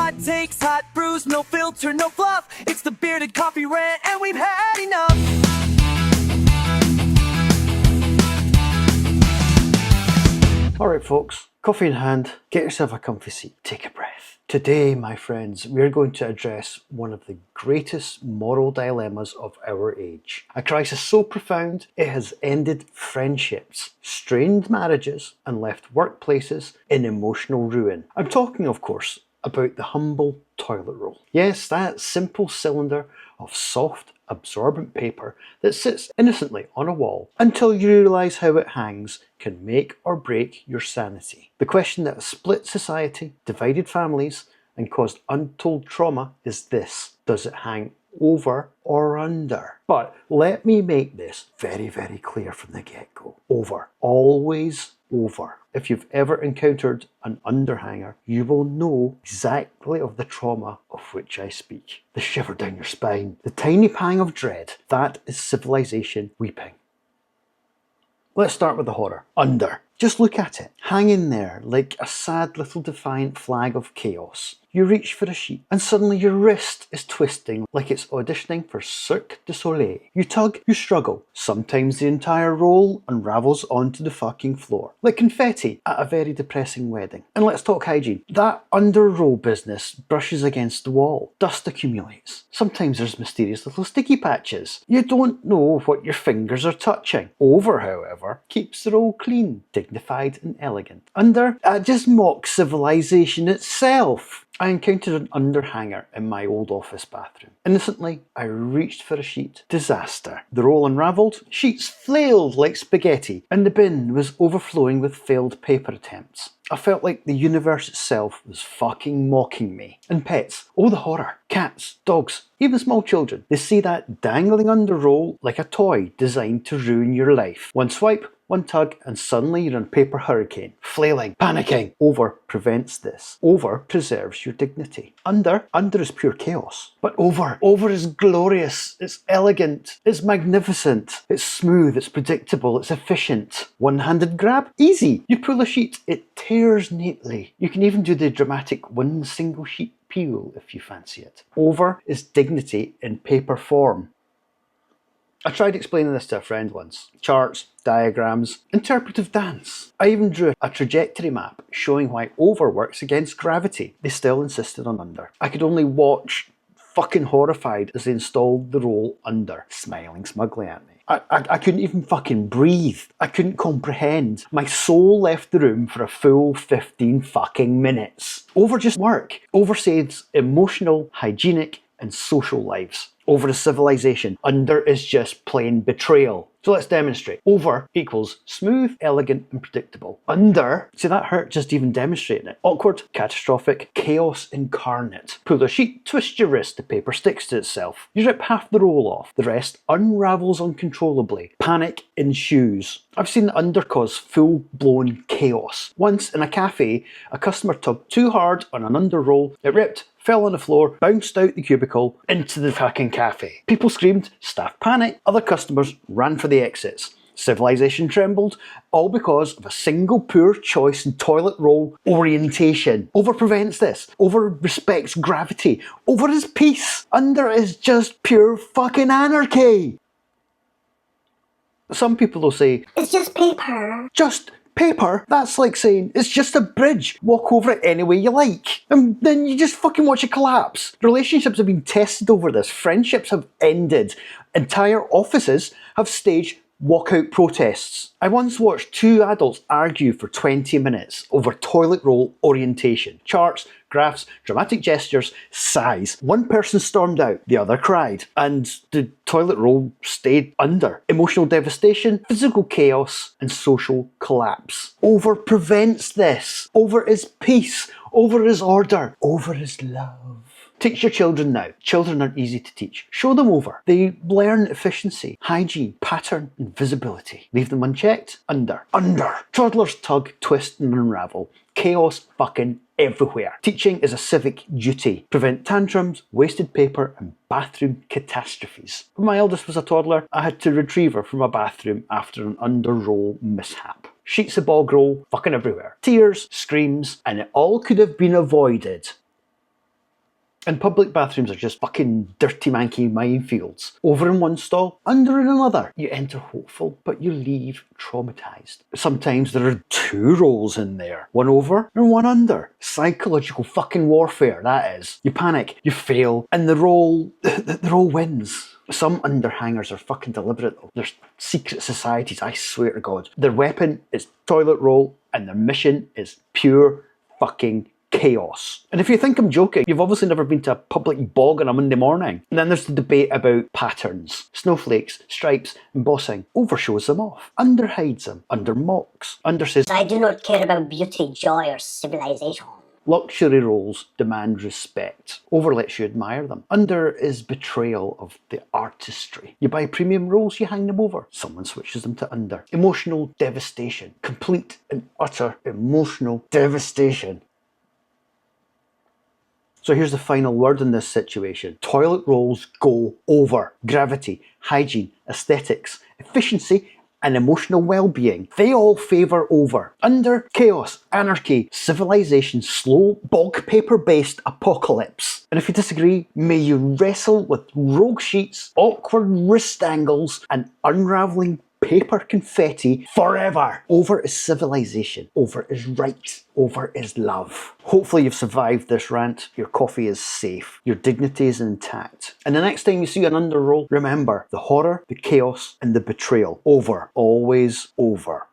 Hot takes, hot brews, no filter, no fluff. It's the bearded coffee rant, and we've had enough. Alright folks, coffee in hand, get yourself a comfy seat, take a breath. Today, my friends, we're going to address one of the greatest moral dilemmas of our age. A crisis so profound, it has ended friendships, strained marriages, and left workplaces in emotional ruin. I'm talking, of course, about the humble toilet roll. Yes, that simple cylinder of soft, absorbent paper that sits innocently on a wall until you realise how it hangs can make or break your sanity. The question that has split society, divided families, and caused untold trauma is this: does it hang over or under? But let me make this very, very clear from the get-go. Over. Always over. If you've ever encountered an underhanger, you will know exactly of the trauma of which I speak. The shiver down your spine, the tiny pang of dread, that is civilization weeping. Let's start with the horror. Under. Just look at it, hanging there like a sad little defiant flag of chaos. You reach for a sheet and suddenly your wrist is twisting like it's auditioning for Cirque du Soleil. You tug, you struggle. Sometimes the entire roll unravels onto the fucking floor, like confetti at a very depressing wedding. And let's talk hygiene. That under roll business brushes against the wall. Dust accumulates. Sometimes there's mysterious little sticky patches. You don't know what your fingers are touching. Over, however, keeps the roll clean, dignified and elegant. Under, just mocks civilization itself. I encountered an underhanger in my old office bathroom. Innocently, I reached for a sheet. Disaster. The roll unravelled, sheets flailed like spaghetti, and the bin was overflowing with failed paper attempts. I felt like the universe itself was fucking mocking me. And pets, oh the horror. Cats, dogs, even small children. They see that dangling under roll like a toy designed to ruin your life. One swipe, one tug, and suddenly you're in a paper hurricane. Flailing, panicking. Over prevents this. Over preserves your dignity. Under is pure chaos. But over is glorious. It's elegant. It's magnificent. It's smooth. It's predictable. It's efficient. One-handed grab, easy. You pull a sheet, it tears neatly. You can even do the dramatic one single sheet peel if you fancy it. Over is dignity in paper form. I tried explaining this to a friend once. Charts, diagrams, interpretive dance. I even drew a trajectory map showing why over works against gravity. They still insisted on under. I could only watch, fucking horrified, as they installed the roll under, smiling smugly at me. I couldn't even fucking breathe. I couldn't comprehend. My soul left the room for a full 15 fucking minutes. Over just work. Over saves emotional, hygienic, and social lives. Over is civilization. Under is just plain betrayal. So let's demonstrate. Over equals smooth, elegant, and predictable. Under, see that hurt just even demonstrating it. Awkward, catastrophic, chaos incarnate. Pull a sheet, twist your wrist, the paper sticks to itself. You rip half the roll off. The rest unravels uncontrollably. Panic ensues. I've seen the under cause full-blown chaos. Once in a cafe, a customer tugged too hard on an under roll. It ripped, fell on the floor, bounced out the cubicle into the fucking cafe. People screamed, staff panicked, other customers ran for the exits. Civilization trembled, all because of a single poor choice in toilet roll orientation. Over prevents this. Over respects gravity. Over is peace. Under is just pure fucking anarchy. Some people will say, it's just paper. Just paper? That's like saying, it's just a bridge. Walk over it any way you like. And then you just fucking watch it collapse. Relationships have been tested over this. Friendships have ended. Entire offices have staged walkout protests. I once watched two adults argue for 20 minutes over toilet roll orientation. Charts, graphs, dramatic gestures, sighs. One person stormed out, the other cried, and the toilet roll stayed under. Emotional devastation, physical chaos, and social collapse. Over prevents this. Over is peace. Over is order. Over is love. Teach your children now. Children are easy to teach. Show them over. They learn efficiency, hygiene, pattern, and visibility. Leave them unchecked. Under. Toddlers tug, twist, and unravel. Chaos fucking everywhere. Teaching is a civic duty. Prevent tantrums, wasted paper, and bathroom catastrophes. When my eldest was a toddler, I had to retrieve her from a bathroom after an under-roll mishap. Sheets of bog roll fucking everywhere. Tears, screams, and it all could have been avoided And public bathrooms are just fucking dirty manky minefields. Over in one stall, under in another. You enter hopeful, but you leave traumatized. Sometimes there are two rolls in there. One over and one under. Psychological fucking warfare, that is. You panic, you fail, and the roll wins. Some underhangers are fucking deliberate though. There's secret societies, I swear to God. Their weapon is toilet roll and their mission is pure fucking chaos. And if you think I'm joking, you've obviously never been to a public bog on a Monday morning. And then there's the debate about patterns. Snowflakes, stripes, embossing. Over shows them off. Under hides them. Under mocks. Under says, I do not care about beauty, joy, or civilization. luxury roles demand respect. Over lets you admire them. Under is betrayal of the artistry. You buy premium rolls, you hang them over. Someone switches them to under. Emotional devastation. Complete and utter emotional devastation. So here's the final word in this situation. Toilet rolls go over. Gravity, hygiene, aesthetics, efficiency, and emotional well-being. They all favour over. Under, chaos, anarchy, civilization, slow, bog paper-based apocalypse. And if you disagree, may you wrestle with rogue sheets, awkward wrist angles, and unravelling paper confetti forever. Over is civilization. Over is right. Over is love. Hopefully you've survived this rant. Your coffee is safe. Your dignity is intact. And the next time you see an under roll, remember the horror, the chaos, and the betrayal. Over. Always over.